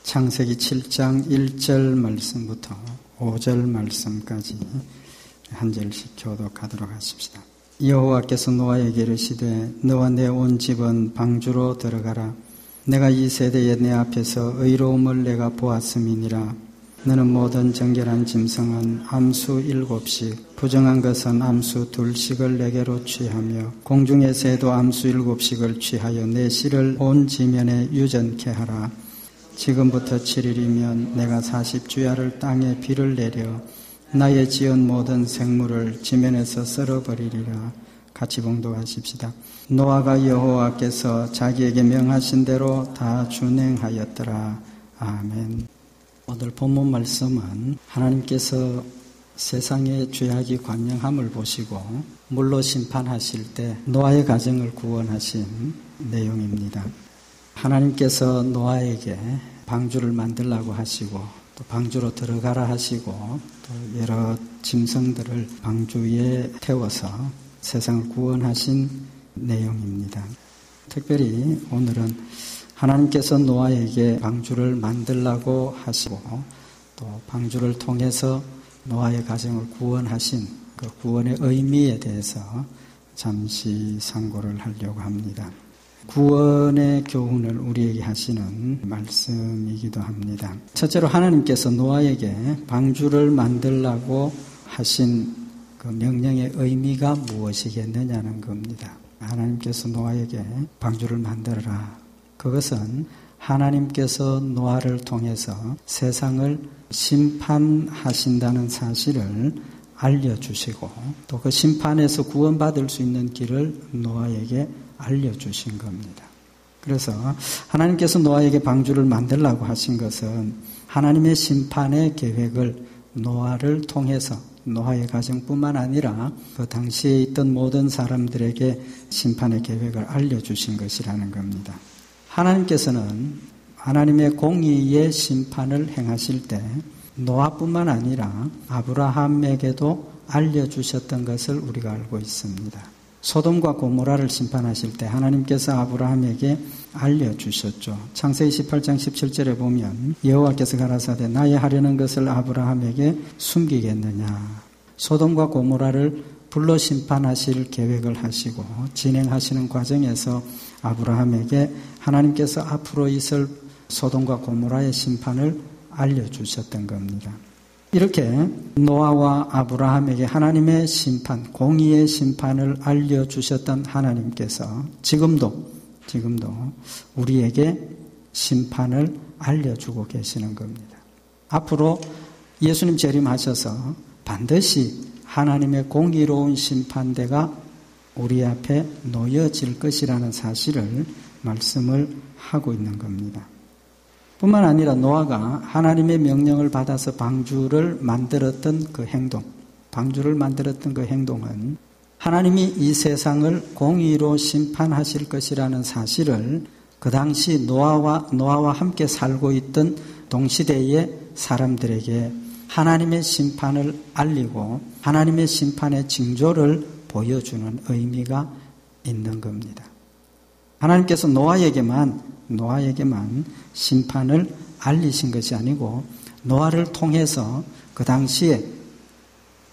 창세기 7장 1절 말씀부터 5절 말씀까지 한 절씩 교독하도록 하십시다. 여호와께서 노아에게 이르시되 너와 내 온 집은 방주로 들어가라. 내가 이 세대에 내 앞에서 의로움을 내가 보았음이니라. 너는 모든 정결한 짐승은 암수 7씩 부정한 것은 암수 2씩을 내게로 취하며 공중의 새도 암수 7씩을 취하여 내 씨를 온 지면에 유전케 하라. 지금부터 7일이면 내가 40주야를 땅에 비를 내려 나의 지은 모든 생물을 지면에서 썰어버리리라. 같이 봉독하십시다. 노아가 여호와께서 자기에게 명하신 대로 다 준행하였더라. 아멘. 오늘 본문 말씀은 하나님께서 세상의 죄악이 관영함을 보시고 물로 심판하실 때 노아의 가정을 구원하신 내용입니다. 하나님께서 노아에게 방주를 만들라고 하시고 또 방주로 들어가라 하시고 또 여러 짐승들을 방주 위에 태워서 세상을 구원하신 내용입니다. 특별히 오늘은 하나님께서 노아에게 방주를 만들라고 하시고 또 방주를 통해서 노아의 가정을 구원하신 그 구원의 의미에 대해서 잠시 상고를 하려고 합니다. 구원의 교훈을 우리에게 하시는 말씀이기도 합니다. 첫째로 하나님께서 노아에게 방주를 만들라고 하신 그 명령의 의미가 무엇이겠느냐는 겁니다. 하나님께서 노아에게 방주를 만들어라. 그것은 하나님께서 노아를 통해서 세상을 심판하신다는 사실을 알려주시고 또 그 심판에서 구원받을 수 있는 길을 노아에게 알려주신 겁니다. 그래서 하나님께서 노아에게 방주를 만들라고 하신 것은 하나님의 심판의 계획을 노아를 통해서 노아의 가정뿐만 아니라 그 당시에 있던 모든 사람들에게 심판의 계획을 알려주신 것이라는 겁니다. 하나님께서는 하나님의 공의의 심판을 행하실 때 노아뿐만 아니라 아브라함에게도 알려주셨던 것을 우리가 알고 있습니다. 소돔과 고모라를 심판하실 때 하나님께서 아브라함에게 알려주셨죠. 창세기 18장 17절에 보면 여호와께서 가라사대 나의 하려는 것을 아브라함에게 숨기겠느냐. 소돔과 고모라를 불로 심판하실 계획을 하시고 진행하시는 과정에서 아브라함에게 하나님께서 앞으로 있을 소돔과 고모라의 심판을 알려주셨던 겁니다. 이렇게 노아와 아브라함에게 하나님의 심판, 공의의 심판을 알려주셨던 하나님께서 지금도 우리에게 심판을 알려주고 계시는 겁니다. 앞으로 예수님 재림하셔서 반드시 하나님의 공의로운 심판대가 우리 앞에 놓여질 것이라는 사실을 말씀을 하고 있는 겁니다. 뿐만 아니라 노아가 하나님의 명령을 받아서 방주를 만들었던 그 행동은 하나님이 이 세상을 공의로 심판하실 것이라는 사실을 그 당시 노아와 함께 살고 있던 동시대의 사람들에게 하나님의 심판을 알리고 하나님의 심판의 징조를 보여주는 의미가 있는 겁니다. 하나님께서 노아에게만 심판을 알리신 것이 아니고 노아를 통해서 그 당시에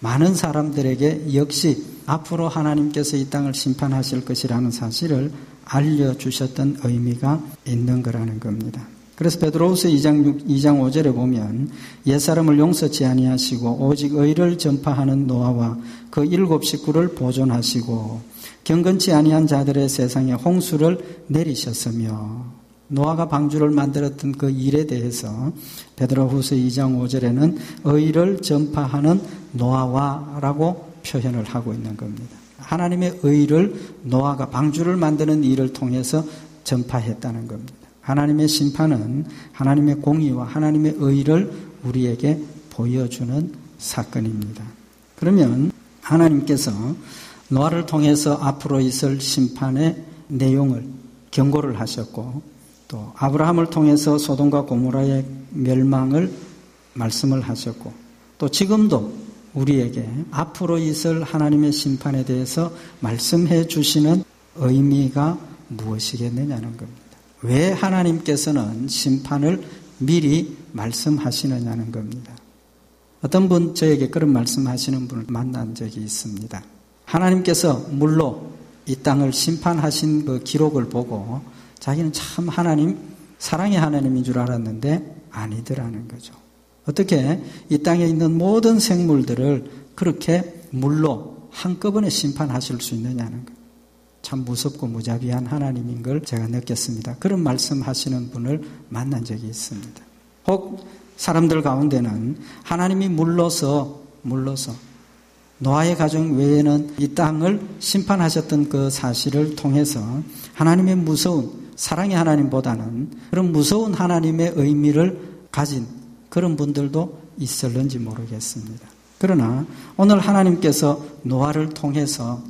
많은 사람들에게 역시 앞으로 하나님께서 이 땅을 심판하실 것이라는 사실을 알려주셨던 의미가 있는 거라는 겁니다. 그래서 베드로후서 2장 5절에 보면 옛사람을 용서치 아니하시고 오직 의를 전파하는 노아와 그 7 식구를 보존하시고 경건치 아니한 자들의 세상에 홍수를 내리셨으며 노아가 방주를 만들었던 그 일에 대해서 베드로후서 2장 5절에는 의를 전파하는 노아와라고 표현을 하고 있는 겁니다. 하나님의 의를 노아가 방주를 만드는 일을 통해서 전파했다는 겁니다. 하나님의 심판은 하나님의 공의와 하나님의 의를 우리에게 보여주는 사건입니다. 그러면 하나님께서 노아를 통해서 앞으로 있을 심판의 내용을 경고를 하셨고 또 아브라함을 통해서 소돔과 고모라의 멸망을 말씀을 하셨고 또 지금도 우리에게 앞으로 있을 하나님의 심판에 대해서 말씀해 주시는 의미가 무엇이겠느냐는 겁니다. 왜 하나님께서는 심판을 미리 말씀하시느냐는 겁니다. 어떤 분 저에게 그런 말씀하시는 분을 만난 적이 있습니다. 하나님께서 물로 이 땅을 심판하신 그 기록을 보고 자기는 참 하나님, 사랑의 하나님인 줄 알았는데 아니더라는 거죠. 어떻게 이 땅에 있는 모든 생물들을 그렇게 물로 한꺼번에 심판하실 수 있느냐는 것. 참 무섭고 무자비한 하나님인 걸 제가 느꼈습니다. 그런 말씀하시는 분을 만난 적이 있습니다. 혹 사람들 가운데는 하나님이 물러서 노아의 가정 외에는 이 땅을 심판하셨던 그 사실을 통해서 하나님의 무서운 사랑의 하나님보다는 그런 무서운 하나님의 의미를 가진 그런 분들도 있을는지 모르겠습니다. 그러나 오늘 하나님께서 노아를 통해서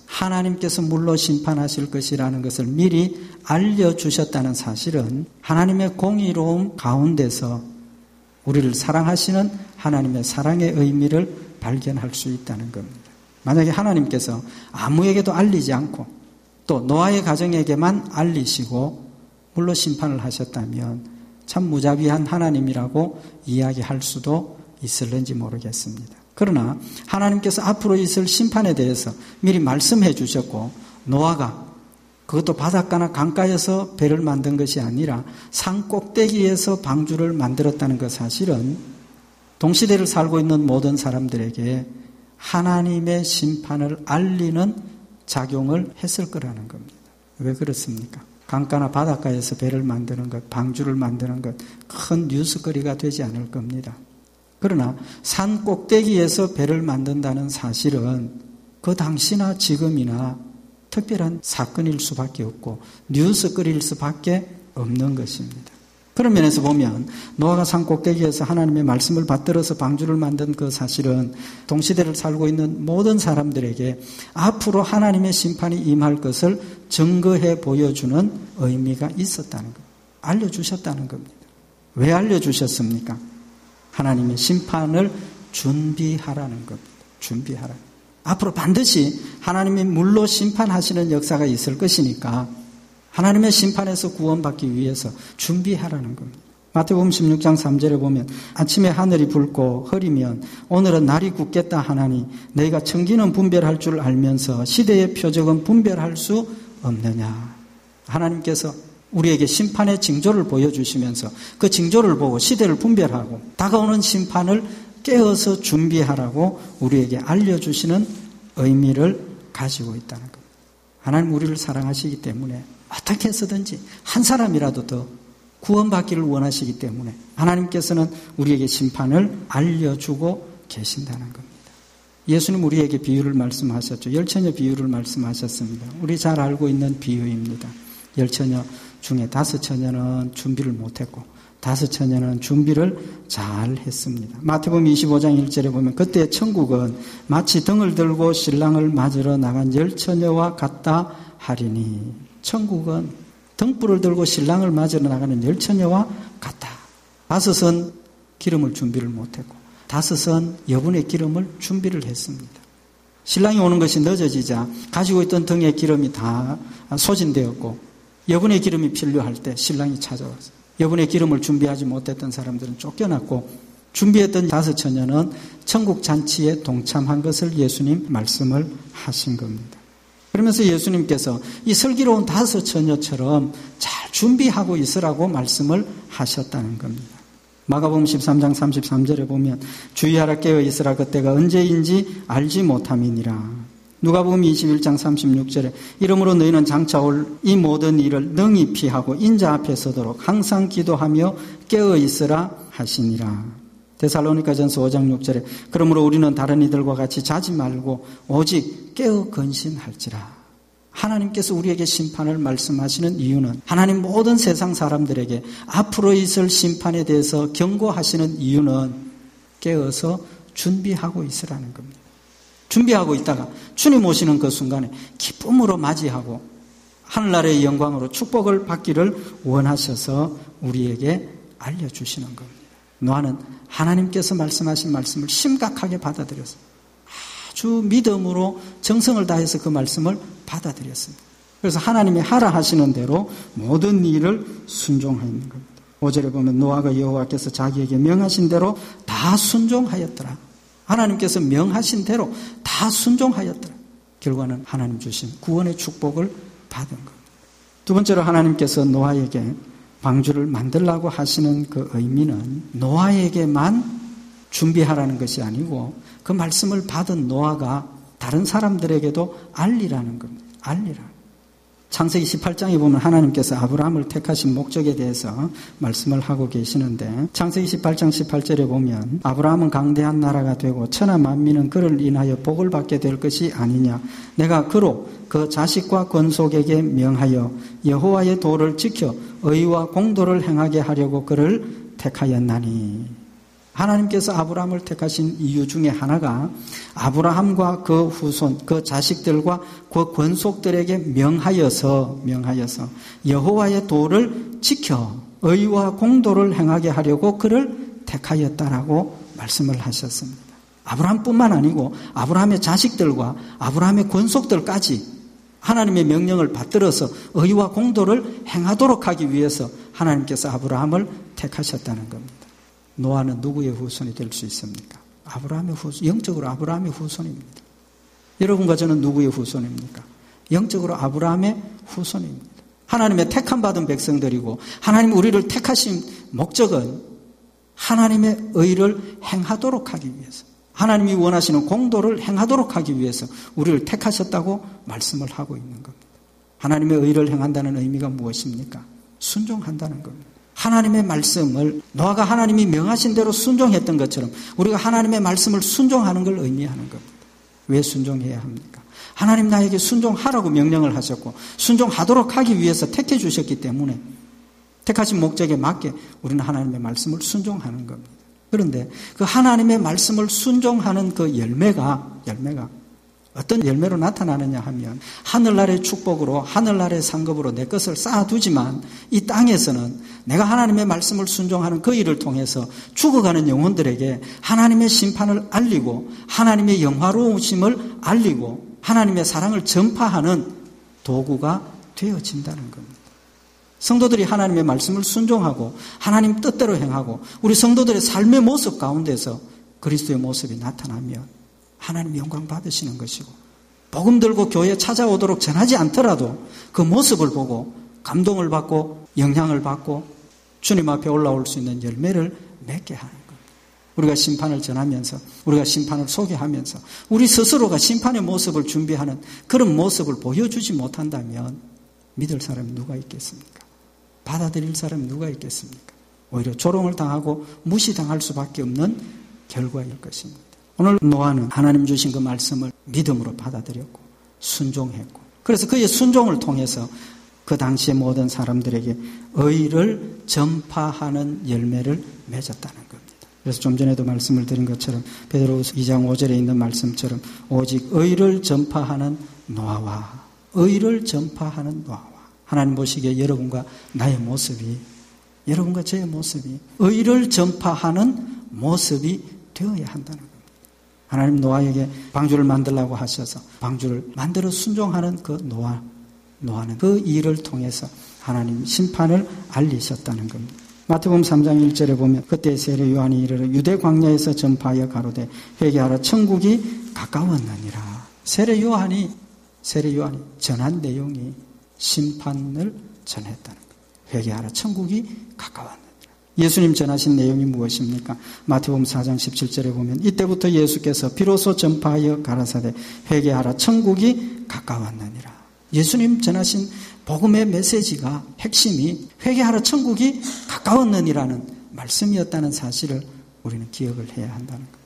하나님께서 물로 심판하실 것이라는 것을 미리 알려주셨다는 사실은 하나님의 공의로움 가운데서 우리를 사랑하시는 하나님의 사랑의 의미를 발견할 수 있다는 겁니다. 만약에 하나님께서 아무에게도 알리지 않고 또 노아의 가정에게만 알리시고 물로 심판을 하셨다면 참 무자비한 하나님이라고 이야기할 수도 있을는지 모르겠습니다. 그러나 하나님께서 앞으로 있을 심판에 대해서 미리 말씀해 주셨고 노아가 그것도 바닷가나 강가에서 배를 만든 것이 아니라 산 꼭대기에서 방주를 만들었다는 그 사실은 동시대를 살고 있는 모든 사람들에게 하나님의 심판을 알리는 작용을 했을 거라는 겁니다. 왜 그렇습니까? 강가나 바닷가에서 배를 만드는 것, 방주를 만드는 것 큰 뉴스거리가 되지 않을 겁니다. 그러나 산 꼭대기에서 배를 만든다는 사실은 그 당시나 지금이나 특별한 사건일 수밖에 없고 뉴스거리일 수밖에 없는 것입니다. 그런 면에서 보면 노아가 산 꼭대기에서 하나님의 말씀을 받들어서 방주를 만든 그 사실은 동시대를 살고 있는 모든 사람들에게 앞으로 하나님의 심판이 임할 것을 증거해 보여주는 의미가 있었다는 것, 알려주셨다는 겁니다. 왜 알려주셨습니까? 하나님의 심판을 준비하라는 겁니다. 준비하라. 앞으로 반드시 하나님이 물로 심판하시는 역사가 있을 것이니까 하나님의 심판에서 구원받기 위해서 준비하라는 겁니다. 마태복음 16장 3절에 보면 아침에 하늘이 붉고 흐리면 오늘은 날이 굳겠다 하나니 너희가 청기는 분별할 줄 알면서 시대의 표적은 분별할 수 없느냐. 하나님께서 우리에게 심판의 징조를 보여주시면서 그 징조를 보고 시대를 분별하고 다가오는 심판을 깨어서 준비하라고 우리에게 알려주시는 의미를 가지고 있다는 겁니다. 하나님 우리를 사랑하시기 때문에 어떻게 해서든지 한 사람이라도 더 구원받기를 원하시기 때문에 하나님께서는 우리에게 심판을 알려주고 계신다는 겁니다. 예수님 우리에게 비유를 말씀하셨죠. 열처녀 비유를 말씀하셨습니다. 우리 잘 알고 있는 비유입니다. 열처녀 중에 5처녀는 준비를 못했고 5처녀는 준비를 잘 했습니다. 마태복음 25장 1절에 보면 그때 천국은 마치 등을 들고 신랑을 맞으러 나간 10처녀와 같다 하리니 천국은 등불을 들고 신랑을 맞으러 나가는 10처녀와 같다. 5은 기름을 준비를 못했고 5은 여분의 기름을 준비를 했습니다. 신랑이 오는 것이 늦어지자 가지고 있던 등의 기름이 다 소진되었고 여분의 기름이 필요할 때 신랑이 찾아왔어요. 여분의 기름을 준비하지 못했던 사람들은 쫓겨났고 준비했던 5처녀는 천국 잔치에 동참한 것을 예수님 말씀을 하신 겁니다. 그러면서 예수님께서 이 슬기로운 5처녀처럼 잘 준비하고 있으라고 말씀을 하셨다는 겁니다. 마가복음 13장 33절에 보면 주의하라 깨어 있으라 그때가 언제인지 알지 못함이니라. 누가복음 21장 36절에 이러므로 너희는 장차 올 이 모든 일을 능히 피하고 인자 앞에 서도록 항상 기도하며 깨어 있으라 하시니라. 데살로니가전서 5장 6절에 그러므로 우리는 다른 이들과 같이 자지 말고 오직 깨어 근신할지라. 하나님께서 우리에게 심판을 말씀하시는 이유는 하나님 모든 세상 사람들에게 앞으로 있을 심판에 대해서 경고하시는 이유는 깨어서 준비하고 있으라는 겁니다. 준비하고 있다가 주님 오시는 그 순간에 기쁨으로 맞이하고 하늘나라의 영광으로 축복을 받기를 원하셔서 우리에게 알려주시는 겁니다. 노아는 하나님께서 말씀하신 말씀을 심각하게 받아들였어요. 아주 믿음으로 정성을 다해서 그 말씀을 받아들였습니다. 그래서 하나님이 하라 하시는 대로 모든 일을 순종하는 겁니다. 5절에 보면 노아가 여호와께서 자기에게 명하신 대로 다 순종하였더라. 하나님께서 명하신 대로 다 순종하였더라. 결과는 하나님 주신 구원의 축복을 받은 것. 두 번째로 하나님께서 노아에게 방주를 만들라고 하시는 그 의미는 노아에게만 준비하라는 것이 아니고 그 말씀을 받은 노아가 다른 사람들에게도 알리라는 겁니다. 알리라. 창세기 18장에 보면 하나님께서 아브라함을 택하신 목적에 대해서 말씀을 하고 계시는데 창세기 18장 18절에 보면 아브라함은 강대한 나라가 되고 천하 만민은 그를 인하여 복을 받게 될 것이 아니냐. 내가 그로 그 자식과 건속에게 명하여 여호와의 도를 지켜 의와 공도를 행하게 하려고 그를 택하였나니. 하나님께서 아브라함을 택하신 이유 중에 하나가 아브라함과 그 후손, 그 자식들과 그 권속들에게 명하여서 여호와의 도를 지켜 의와 공도를 행하게 하려고 그를 택하였다라고 말씀을 하셨습니다. 아브라함뿐만 아니고 아브라함의 자식들과 아브라함의 권속들까지 하나님의 명령을 받들어서 의와 공도를 행하도록 하기 위해서 하나님께서 아브라함을 택하셨다는 겁니다. 노아는 누구의 후손이 될 수 있습니까? 아브라함의 후손, 영적으로 아브라함의 후손입니다. 여러분과 저는 누구의 후손입니까? 영적으로 아브라함의 후손입니다. 하나님의 택함받은 백성들이고 하나님 우리를 택하신 목적은 하나님의 의를 행하도록 하기 위해서, 하나님이 원하시는 공도를 행하도록 하기 위해서 우리를 택하셨다고 말씀을 하고 있는 겁니다. 하나님의 의를 행한다는 의미가 무엇입니까? 순종한다는 겁니다. 하나님의 말씀을 노아가 하나님이 명하신 대로 순종했던 것처럼 우리가 하나님의 말씀을 순종하는 걸 의미하는 겁니다. 왜 순종해야 합니까? 하나님 나에게 순종하라고 명령을 하셨고 순종하도록 하기 위해서 택해 주셨기 때문에 택하신 목적에 맞게 우리는 하나님의 말씀을 순종하는 겁니다. 그런데 그 하나님의 말씀을 순종하는 그 열매가 어떤 열매로 나타나느냐 하면 하늘나라의 축복으로 하늘나라의 상급으로 내 것을 쌓아두지만 이 땅에서는 내가 하나님의 말씀을 순종하는 그 일을 통해서 죽어가는 영혼들에게 하나님의 심판을 알리고 하나님의 영화로우심을 알리고 하나님의 사랑을 전파하는 도구가 되어진다는 겁니다. 성도들이 하나님의 말씀을 순종하고 하나님 뜻대로 행하고 우리 성도들의 삶의 모습 가운데서 그리스도의 모습이 나타나면 하나님 영광 받으시는 것이고 복음 들고 교회에 찾아오도록 전하지 않더라도 그 모습을 보고 감동을 받고 영향을 받고 주님 앞에 올라올 수 있는 열매를 맺게 하는 겁니다. 우리가 심판을 전하면서 우리가 심판을 소개하면서 우리 스스로가 심판의 모습을 준비하는 그런 모습을 보여주지 못한다면 믿을 사람이 누가 있겠습니까? 받아들일 사람이 누가 있겠습니까? 오히려 조롱을 당하고 무시당할 수밖에 없는 결과일 것입니다. 오늘 노아는 하나님 주신 그 말씀을 믿음으로 받아들였고 순종했고 그래서 그의 순종을 통해서 그 당시의 모든 사람들에게 의를 전파하는 열매를 맺었다는 겁니다. 그래서 좀 전에도 말씀을 드린 것처럼 베드로후서 2장 5절에 있는 말씀처럼 오직 의를 전파하는 노아와 하나님 보시기에 여러분과 나의 모습이 여러분과 저의 모습이 의를 전파하는 모습이 되어야 한다는 겁니다. 하나님 노아에게 방주를 만들라고 하셔서 방주를 만들어 순종하는 그 노아는 그 일을 통해서 하나님 심판을 알리셨다는 겁니다. 마태복음 3장 1절에 보면 그때 세례 요한이 이르러 유대 광야에서 전파하여 가로되 회개하라 천국이 가까웠느니라. 세례 요한이 전한 내용이 심판을 전했다는 거예요. 회개하라 천국이 가까웠느니라. 예수님 전하신 내용이 무엇입니까? 마태복음 4장 17절에 보면 이때부터 예수께서 비로소 전파하여 가라사대 회개하라 천국이 가까웠느니라. 예수님 전하신 복음의 메시지가 핵심이 회개하라 천국이 가까웠느니라는 말씀이었다는 사실을 우리는 기억을 해야 한다는 겁니다.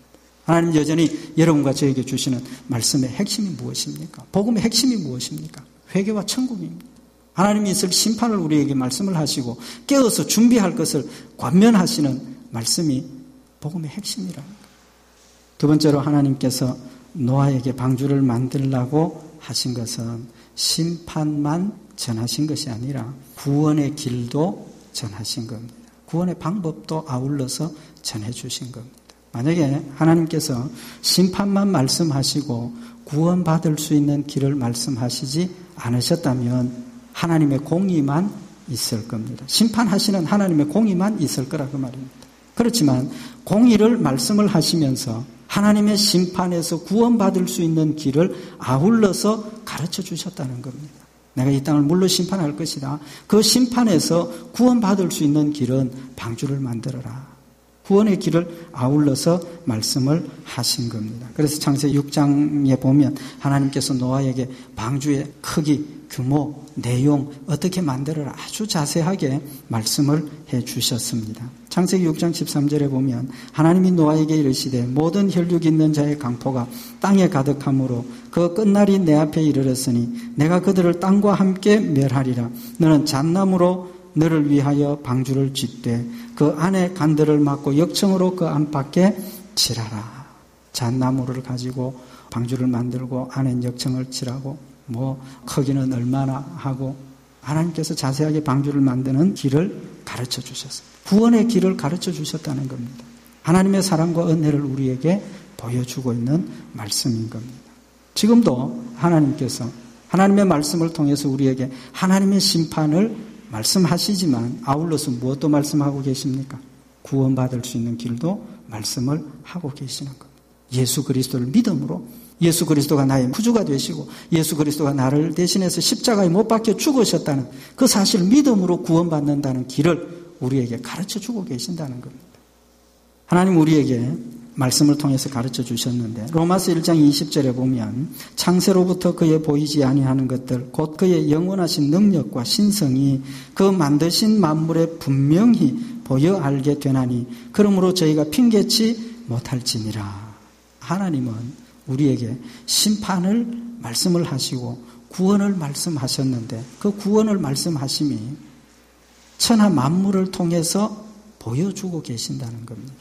하나님 여전히 여러분과 저에게 주시는 말씀의 핵심이 무엇입니까? 복음의 핵심이 무엇입니까? 회개와 천국입니다. 하나님이 있을 심판을 우리에게 말씀을 하시고 깨어서 준비할 것을 권면하시는 말씀이 복음의 핵심이라는 거예요. 두 번째로 하나님께서 노아에게 방주를 만들라고 하신 것은 심판만 전하신 것이 아니라 구원의 길도 전하신 겁니다. 구원의 방법도 아울러서 전해주신 겁니다. 만약에 하나님께서 심판만 말씀하시고 구원받을 수 있는 길을 말씀하시지 않으셨다면 하나님의 공의만 있을 겁니다. 심판하시는 하나님의 공의만 있을 거라고 말입니다. 그렇지만 공의를 말씀을 하시면서 하나님의 심판에서 구원받을 수 있는 길을 아울러서 가르쳐 주셨다는 겁니다. 내가 이 땅을 물로 심판할 것이다. 그 심판에서 구원받을 수 있는 길은 방주를 만들어라. 구원의 길을 아울러서 말씀을 하신 겁니다. 그래서 창세기 6장에 보면 하나님께서 노아에게 방주의 크기, 규모, 내용 어떻게 만들어라 아주 자세하게 말씀을 해 주셨습니다. 창세기 6장 13절에 보면 하나님이 노아에게 이르시되 모든 혈육 있는 자의 강포가 땅에 가득하므로 그 끝날이 내 앞에 이르렀으니 내가 그들을 땅과 함께 멸하리라. 너는 잣나무로 너를 위하여 방주를 짓되 그 안에 간들을 막고 역청으로 그 안팎에 칠하라. 잣나무를 가지고 방주를 만들고 안에 역청을 칠하고 크기는 얼마나 하고 하나님께서 자세하게 방주를 만드는 길을 가르쳐 주셨어요. 구원의 길을 가르쳐 주셨다는 겁니다. 하나님의 사랑과 은혜를 우리에게 보여주고 있는 말씀인 겁니다. 지금도 하나님께서 하나님의 말씀을 통해서 우리에게 하나님의 심판을 말씀하시지만 아울러서 무엇도 말씀하고 계십니까? 구원받을 수 있는 길도 말씀을 하고 계시는 겁니다. 예수 그리스도를 믿음으로 예수 그리스도가 나의 구주가 되시고 예수 그리스도가 나를 대신해서 십자가에 못 박혀 죽으셨다는 그 사실을 믿음으로 구원받는다는 길을 우리에게 가르쳐주고 계신다는 겁니다. 하나님 우리에게 말씀을 통해서 가르쳐 주셨는데 로마서 1장 20절에 보면 창세로부터 그의 보이지 아니하는 것들 곧 그의 영원하신 능력과 신성이 그 만드신 만물에 분명히 보여 알게 되나니 그러므로 저희가 핑계치 못할지니라. 하나님은 우리에게 심판을 말씀을 하시고 구원을 말씀하셨는데 그 구원을 말씀하심이 천하 만물을 통해서 보여주고 계신다는 겁니다.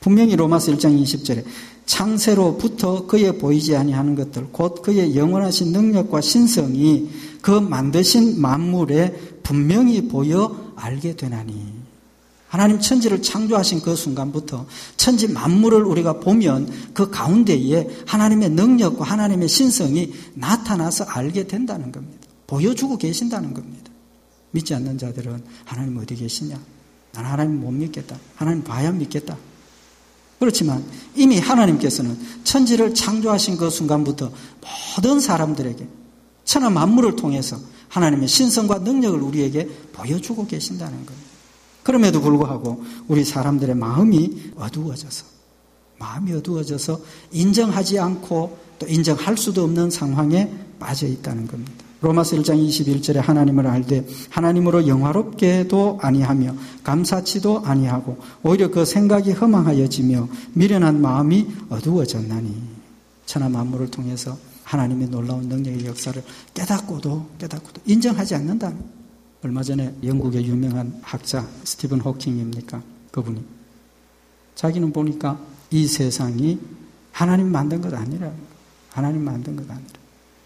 분명히 로마서 1장 20절에 창세로부터 그의 보이지 아니하는 것들 곧 그의 영원하신 능력과 신성이 그 만드신 만물에 분명히 보여 알게 되나니 하나님 천지를 창조하신 그 순간부터 천지 만물을 우리가 보면 그 가운데에 하나님의 능력과 하나님의 신성이 나타나서 알게 된다는 겁니다. 보여주고 계신다는 겁니다. 믿지 않는 자들은 하나님 어디 계시냐? 나는 하나님 못 믿겠다. 하나님 봐야 믿겠다. 그렇지만 이미 하나님께서는 천지를 창조하신 그 순간부터 모든 사람들에게 천하 만물을 통해서 하나님의 신성과 능력을 우리에게 보여주고 계신다는 겁니다. 그럼에도 불구하고 우리 사람들의 마음이 어두워져서 인정하지 않고 또 인정할 수도 없는 상황에 빠져 있다는 겁니다. 로마서 1장 21절에 하나님을 알되 하나님으로 영화롭게도 아니하며 감사치도 아니하고 오히려 그 생각이 허망하여지며 미련한 마음이 어두워졌나니 천하 만물을 통해서 하나님의 놀라운 능력의 역사를 깨닫고도 인정하지 않는다는 얼마 전에 영국의 유명한 학자 스티븐 호킹입니까? 그분이 자기는 보니까 이 세상이 하나님 만든 것 아니라 하나님 만든 것 아니라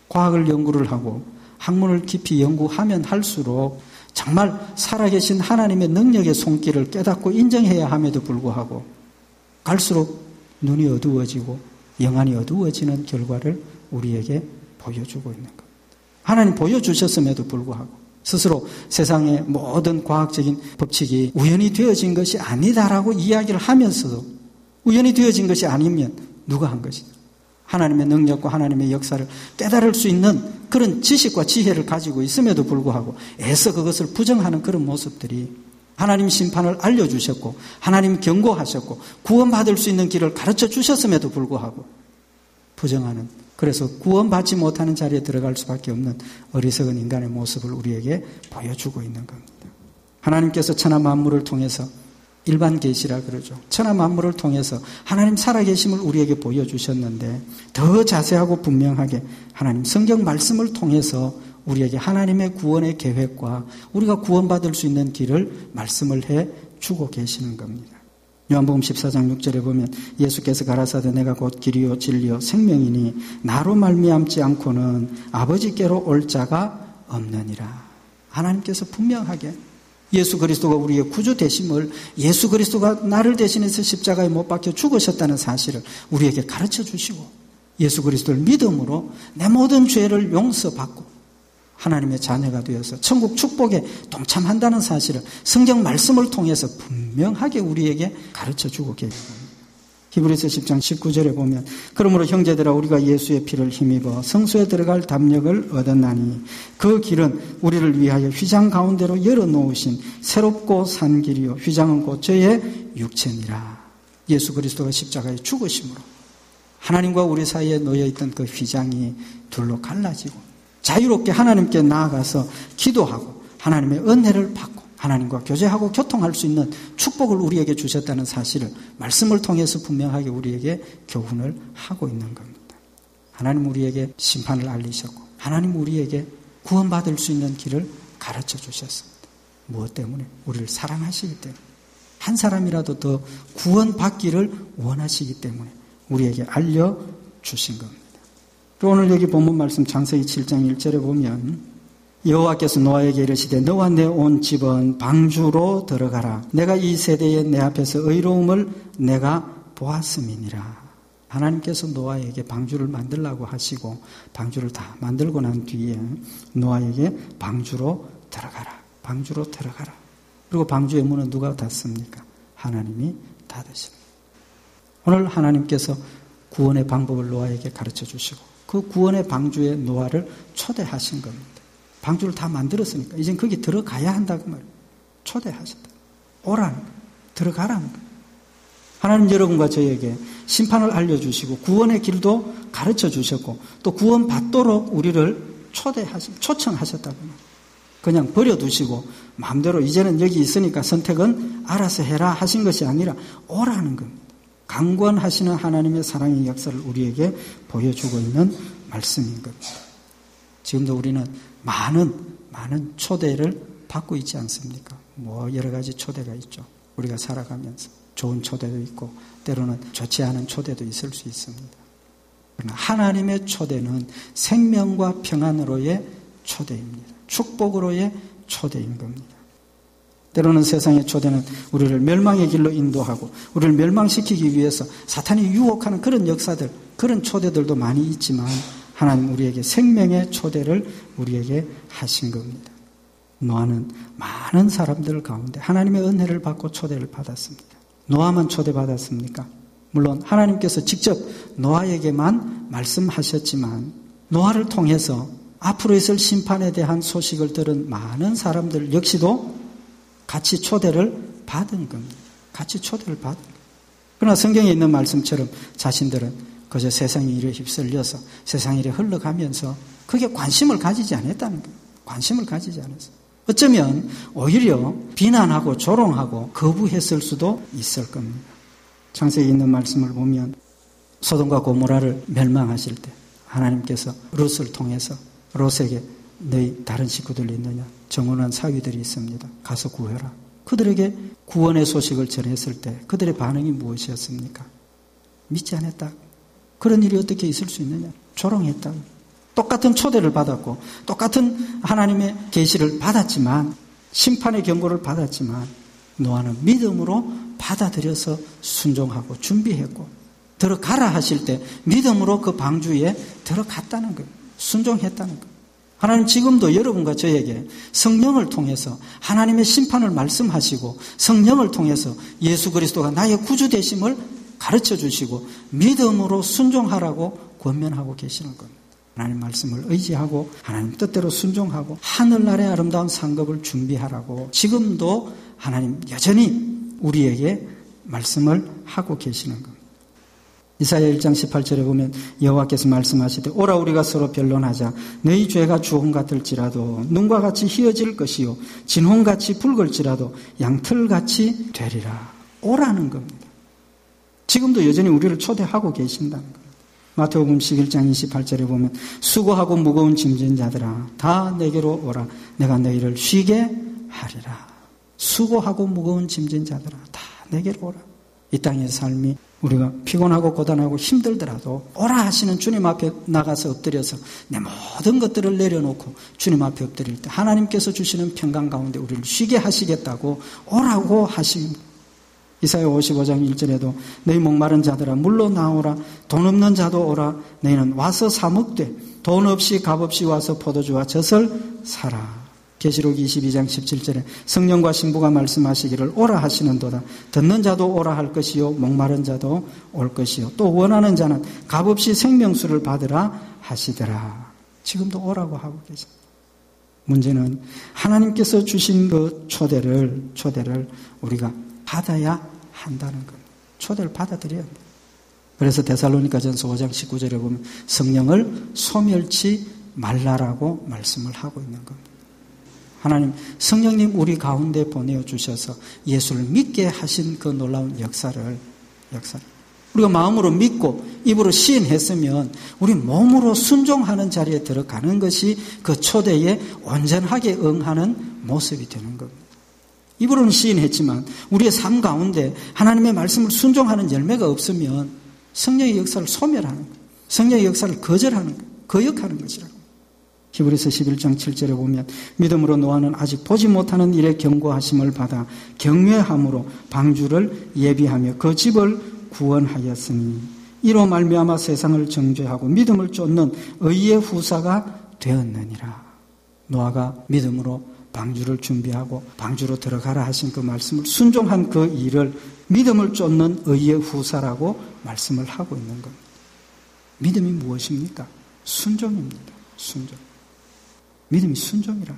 과학을 연구를 하고 학문을 깊이 연구하면 할수록 정말 살아계신 하나님의 능력의 손길을 깨닫고 인정해야 함에도 불구하고 갈수록 눈이 어두워지고 영안이 어두워지는 결과를 우리에게 보여주고 있는 겁니다. 하나님 보여주셨음에도 불구하고 스스로 세상의 모든 과학적인 법칙이 우연히 되어진 것이 아니다라고 이야기를 하면서도 우연히 되어진 것이 아니면 누가 한 것이다. 하나님의 능력과 하나님의 역사를 깨달을 수 있는 그런 지식과 지혜를 가지고 있음에도 불구하고 애써 그것을 부정하는 그런 모습들이 하나님 심판을 알려주셨고 하나님 경고하셨고 구원받을 수 있는 길을 가르쳐 주셨음에도 불구하고 부정하는 그래서 구원받지 못하는 자리에 들어갈 수밖에 없는 어리석은 인간의 모습을 우리에게 보여주고 있는 겁니다. 하나님께서 천하 만물을 통해서 일반 계시라 그러죠. 천하 만물을 통해서 하나님 살아계심을 우리에게 보여주셨는데 더 자세하고 분명하게 하나님 성경 말씀을 통해서 우리에게 하나님의 구원의 계획과 우리가 구원받을 수 있는 길을 말씀을 해주고 계시는 겁니다. 요한복음 14장 6절에 보면 예수께서 가라사대 내가 곧 길이요 진리요 생명이니 나로 말미암지 않고는 아버지께로 올 자가 없느니라. 하나님께서 분명하게 예수 그리스도가 우리의 구주 되심을 예수 그리스도가 나를 대신해서 십자가에 못 박혀 죽으셨다는 사실을 우리에게 가르쳐 주시고 예수 그리스도를 믿음으로 내 모든 죄를 용서받고 하나님의 자녀가 되어서 천국 축복에 동참한다는 사실을 성경 말씀을 통해서 분명하게 우리에게 가르쳐주고 계십니다. 히브리서 10장 19절에 보면 그러므로 형제들아 우리가 예수의 피를 힘입어 성소에 들어갈 담력을 얻었나니 그 길은 우리를 위하여 휘장 가운데로 열어놓으신 새롭고 산 길이요 휘장은 곧 저의 육체니라. 예수 그리스도가 십자가에 죽으심으로 하나님과 우리 사이에 놓여있던 그 휘장이 둘로 갈라지고 자유롭게 하나님께 나아가서 기도하고 하나님의 은혜를 받고 하나님과 교제하고 교통할 수 있는 축복을 우리에게 주셨다는 사실을 말씀을 통해서 분명하게 우리에게 교훈을 하고 있는 겁니다. 하나님 우리에게 심판을 알리셨고 하나님 우리에게 구원받을 수 있는 길을 가르쳐 주셨습니다. 무엇 때문에? 우리를 사랑하시기 때문에 한 사람이라도 더 구원받기를 원하시기 때문에 우리에게 알려주신 겁니다. 또 오늘 여기 본문 말씀 창세기 7장 1절에 보면 여호와께서 노아에게 이르시되 너와 내 온 집은 방주로 들어가라. 내가 이 세대에 내 앞에서 의로움을 내가 보았음이니라. 하나님께서 노아에게 방주를 만들라고 하시고 방주를 다 만들고 난 뒤에 노아에게 방주로 들어가라. 방주로 들어가라. 그리고 방주의 문은 누가 닫습니까? 하나님이 닫으십니다. 오늘 하나님께서 구원의 방법을 노아에게 가르쳐 주시고 그 구원의 방주에 노아를 초대하신 겁니다. 방주를 다 만들었으니까 이젠 거기 들어가야 한다고 말이에요. 초대하셨다. 오라는 거예요. 들어가라는 거예요. 하나님 여러분과 저에게 심판을 알려주시고 구원의 길도 가르쳐 주셨고 또 구원 받도록 우리를 초청하셨다고 말이에요. 그냥 버려두시고 마음대로 이제는 여기 있으니까 선택은 알아서 해라 하신 것이 아니라 오라는 겁니다. 강권하시는 하나님의 사랑의 역사를 우리에게 보여주고 있는 말씀인 겁니다. 지금도 우리는 많은 초대를 받고 있지 않습니까? 여러 가지 초대가 있죠. 우리가 살아가면서 좋은 초대도 있고 때로는 좋지 않은 초대도 있을 수 있습니다. 그러나 하나님의 초대는 생명과 평안으로의 초대입니다. 축복으로의 초대인 겁니다. 때로는 세상의 초대는 우리를 멸망의 길로 인도하고 우리를 멸망시키기 위해서 사탄이 유혹하는 그런 역사들, 그런 초대들도 많이 있지만 하나님 우리에게 생명의 초대를 우리에게 하신 겁니다. 노아는 많은 사람들 가운데 하나님의 은혜를 받고 초대를 받았습니다. 노아만 초대받았습니까? 물론 하나님께서 직접 노아에게만 말씀하셨지만 노아를 통해서 앞으로 있을 심판에 대한 소식을 들은 많은 사람들 역시도 같이 초대를 받은 겁니다. 같이 초대를 받은 겁니다. 그러나 성경에 있는 말씀처럼 자신들은 그저 세상의 일에 휩쓸려서 세상 일에 흘러가면서 그게 관심을 가지지 않았다는 거예요. 관심을 가지지 않았어요. 어쩌면 오히려 비난하고 조롱하고 거부했을 수도 있을 겁니다. 창세기에 있는 말씀을 보면 소돔과 고모라를 멸망하실 때 하나님께서 롯을 통해서 롯에게 너희 다른 식구들 있느냐? 정혼한 사위들이 있습니다. 가서 구해라. 그들에게 구원의 소식을 전했을 때 그들의 반응이 무엇이었습니까? 믿지 않았다. 그런 일이 어떻게 있을 수 있느냐? 조롱했다. 똑같은 초대를 받았고 똑같은 하나님의 계시를 받았지만 심판의 경고를 받았지만 노아는 믿음으로 받아들여서 순종하고 준비했고 들어가라 하실 때 믿음으로 그 방주에 들어갔다는 거예요. 순종했다는 거예요. 하나님 지금도 여러분과 저에게 성령을 통해서 하나님의 심판을 말씀하시고 성령을 통해서 예수 그리스도가 나의 구주 되심을 가르쳐 주시고 믿음으로 순종하라고 권면하고 계시는 겁니다. 하나님 말씀을 의지하고 하나님 뜻대로 순종하고 하늘나라의 아름다운 상급을 준비하라고 지금도 하나님 여전히 우리에게 말씀을 하고 계시는 겁니다. 이사야 1장 18절에 보면 여호와께서 말씀하시되 오라 우리가 서로 변론하자. 너희 죄가 주홍 같을지라도 눈과 같이 희어질 것이요 진홍같이 붉을지라도 양털같이 되리라. 오라는 겁니다. 지금도 여전히 우리를 초대하고 계신다는 겁니다. 마태복음 11장 28절에 보면 수고하고 무거운 짐진 자들아 다 내게로 오라. 내가 너희를 쉬게 하리라. 수고하고 무거운 짐진 자들아 다 내게로 오라. 이 땅의 삶이 우리가 피곤하고 고단하고 힘들더라도 오라 하시는 주님 앞에 나가서 엎드려서 내 모든 것들을 내려놓고 주님 앞에 엎드릴 때 하나님께서 주시는 평강 가운데 우리를 쉬게 하시겠다고 오라고 하십니다. 이사야 55장 1절에도 너희 목마른 자들아 물로 나오라. 돈 없는 자도 오라. 너희는 와서 사 먹되 돈 없이 값 없이 와서 포도주와 젖을 사라. 계시록 22장 17절에 성령과 신부가 말씀하시기를 오라 하시는도다. 듣는 자도 오라 할 것이요 목마른 자도 올 것이요 또 원하는 자는 값없이 생명수를 받으라 하시더라. 지금도 오라고 하고 계십니다. 문제는 하나님께서 주신 그 초대를 우리가 받아야 한다는 겁니다. 초대를 받아들여야 합니다. 그래서 데살로니가전서 5장 19절에 보면 성령을 소멸치 말라라고 말씀을 하고 있는 겁니다. 하나님 성령님 우리 가운데 보내주셔서 예수를 믿게 하신 그 놀라운 역사를 우리가 마음으로 믿고 입으로 시인했으면 우리 몸으로 순종하는 자리에 들어가는 것이 그 초대에 온전하게 응하는 모습이 되는 겁니다. 입으로는 시인했지만 우리의 삶 가운데 하나님의 말씀을 순종하는 열매가 없으면 성령의 역사를 소멸하는 거예요. 성령의 역사를 거절하는 거예요. 거역하는 것이라고. 히브리서 11장 7절에 보면 믿음으로 노아는 아직 보지 못하는 일에 경고하심을 받아 경외함으로 방주를 예비하며 그 집을 구원하였으니 이로 말미암아 세상을 정죄하고 믿음을 쫓는 의의 후사가 되었느니라. 노아가 믿음으로 방주를 준비하고 방주로 들어가라 하신 그 말씀을 순종한 그 일을 믿음을 쫓는 의의 후사라고 말씀을 하고 있는 겁니다. 믿음이 무엇입니까? 순종입니다. 순종. 믿음이 순종이라.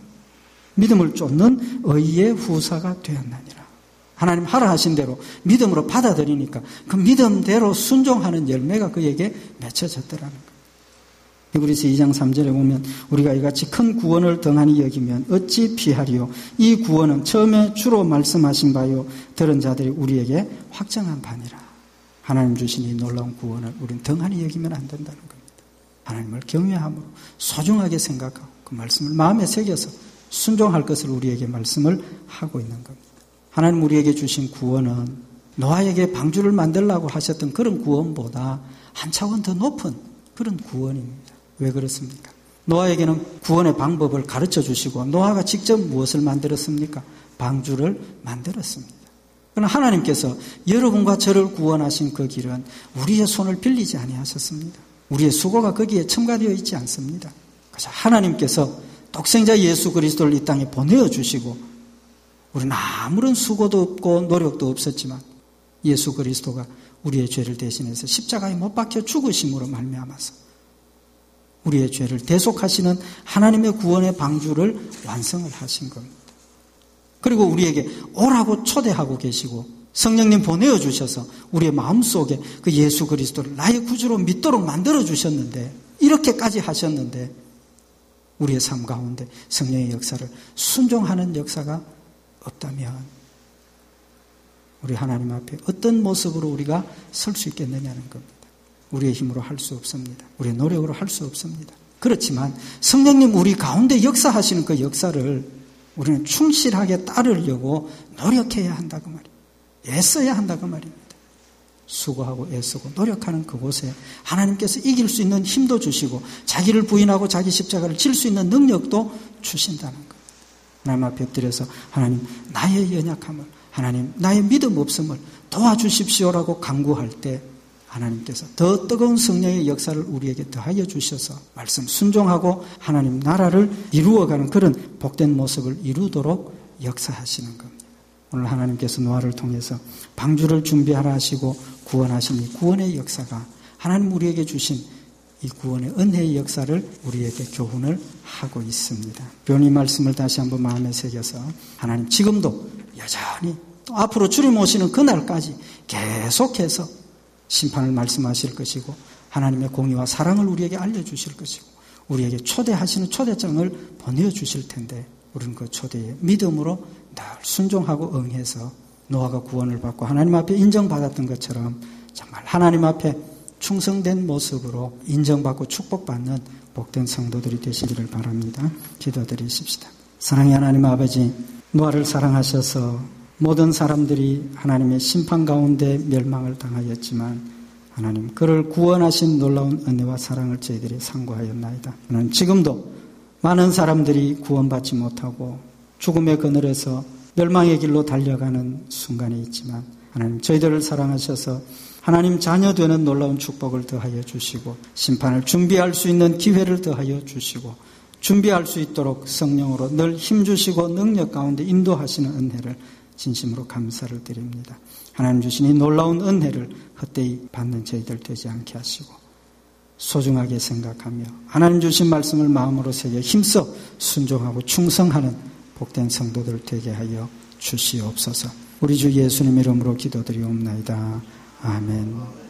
믿음을 쫓는 의의 후사가 되었나니라. 하나님 하라 하신 대로 믿음으로 받아들이니까 그 믿음대로 순종하는 열매가 그에게 맺혀졌더라는 거예요. 히브리서 2장 3절에 보면 우리가 이같이 큰 구원을 등한히 여기면 어찌 피하리요. 이 구원은 처음에 주로 말씀하신 바요 들은 자들이 우리에게 확정한 바니라. 하나님 주신 이 놀라운 구원을 우리는 등한히 여기면 안 된다는 겁니다. 하나님을 경외함으로 소중하게 생각하고 그 말씀을 마음에 새겨서 순종할 것을 우리에게 말씀을 하고 있는 겁니다. 하나님 우리에게 주신 구원은 노아에게 방주를 만들라고 하셨던 그런 구원보다 한 차원 더 높은 그런 구원입니다. 왜 그렇습니까? 노아에게는 구원의 방법을 가르쳐 주시고 노아가 직접 무엇을 만들었습니까? 방주를 만들었습니다. 그러나 하나님께서 여러분과 저를 구원하신 그 길은 우리의 손을 빌리지 아니하셨습니다. 우리의 수고가 거기에 첨가되어 있지 않습니다. 그래서 하나님께서 독생자 예수 그리스도를 이 땅에 보내어주시고 우리는 아무런 수고도 없고 노력도 없었지만 예수 그리스도가 우리의 죄를 대신해서 십자가에 못 박혀 죽으심으로 말미암아서 우리의 죄를 대속하시는 하나님의 구원의 방주를 완성을 하신 겁니다. 그리고 우리에게 오라고 초대하고 계시고 성령님 보내어 주셔서 우리의 마음속에 그 예수 그리스도를 나의 구주로 믿도록 만들어 주셨는데 이렇게까지 하셨는데 우리의 삶 가운데 성령의 역사를 순종하는 역사가 없다면 우리 하나님 앞에 어떤 모습으로 우리가 설 수 있겠느냐는 겁니다. 우리의 힘으로 할 수 없습니다. 우리의 노력으로 할 수 없습니다. 그렇지만 성령님 우리 가운데 역사하시는 그 역사를 우리는 충실하게 따르려고 노력해야 한다 그 말이에요. 애써야 한다 그 말입니다. 수고하고 애쓰고 노력하는 그곳에 하나님께서 이길 수 있는 힘도 주시고 자기를 부인하고 자기 십자가를 질 수 있는 능력도 주신다는 거예요. 하나님 앞에 엎드려서 하나님 나의 연약함을 하나님 나의 믿음 없음을 도와주십시오라고 간구할 때 하나님께서 더 뜨거운 성령의 역사를 우리에게 더하여 주셔서 말씀 순종하고 하나님 나라를 이루어가는 그런 복된 모습을 이루도록 역사하시는 겁니다. 오늘 하나님께서 노아를 통해서 방주를 준비하라 하시고 구원하신 이 구원의 역사가 하나님 우리에게 주신 이 구원의 은혜의 역사를 우리에게 교훈을 하고 있습니다. 이 말씀을 다시 한번 마음에 새겨서 하나님 지금도 여전히 또 앞으로 주님 오시는 그날까지 계속해서 심판을 말씀하실 것이고 하나님의 공의와 사랑을 우리에게 알려주실 것이고 우리에게 초대하시는 초대장을 보내주실 텐데 우리는 그 초대에 믿음으로 늘 순종하고 응해서 노아가 구원을 받고 하나님 앞에 인정받았던 것처럼 정말 하나님 앞에 충성된 모습으로 인정받고 축복받는 복된 성도들이 되시기를 바랍니다. 기도드리십시다. 사랑의 하나님 아버지, 노아를 사랑하셔서 모든 사람들이 하나님의 심판 가운데 멸망을 당하였지만 하나님 그를 구원하신 놀라운 은혜와 사랑을 저희들이 상고하였나이다. 하나님 지금도 많은 사람들이 구원받지 못하고 죽음의 그늘에서 멸망의 길로 달려가는 순간이 있지만 하나님 저희들을 사랑하셔서 하나님 자녀 되는 놀라운 축복을 더하여 주시고 심판을 준비할 수 있는 기회를 더하여 주시고 준비할 수 있도록 성령으로 늘 힘주시고 능력 가운데 인도하시는 은혜를 진심으로 감사를 드립니다. 하나님 주신 이 놀라운 은혜를 헛되이 받는 저희들 되지 않게 하시고 소중하게 생각하며 하나님 주신 말씀을 마음으로 새겨 힘써 순종하고 충성하는 복된 성도들 되게 하여 주시옵소서. 우리 주 예수님 이름으로 기도드리옵나이다. 아멘.